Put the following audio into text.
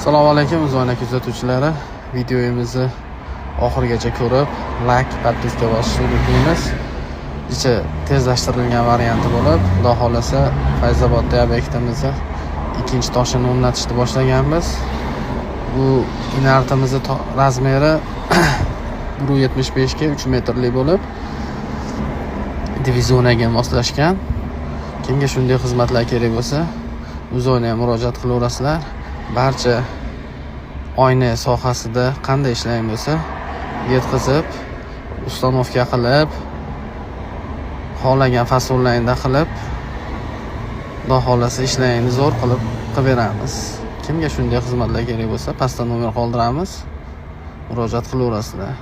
Assalomu alaykum Uzvona kuzatuvchilari. Videomizni oxirigacha ko'rib, like, podpiska bosishni unutmaymiz. Ichi tezlashtirilgan varianti bo'lib, Xudo xolasa Fayzobodda obyektimizni ikkinchi toshini o'rnatishni boshlaganmiz. Bu inartimizni razmeri 1.75 ga 3 metrlik bo'lib, divizionaga moslashgan. Kimga shunday xizmatlar kerak bo'lsa, Uzvonaga murojaat qilaverasizlar. Barcha oyna sohasida qanday ishlayman bo'lsa, yetkazib, ustanovka qilib, xohlagan fasollayinda qilib, Xudo xolasa ishlayni zo'r qilib beramiz. Kimga shunday xizmatlar kerak bo'lsa, pastda nomer qoldiramiz. Murojaat qilaverasizlar.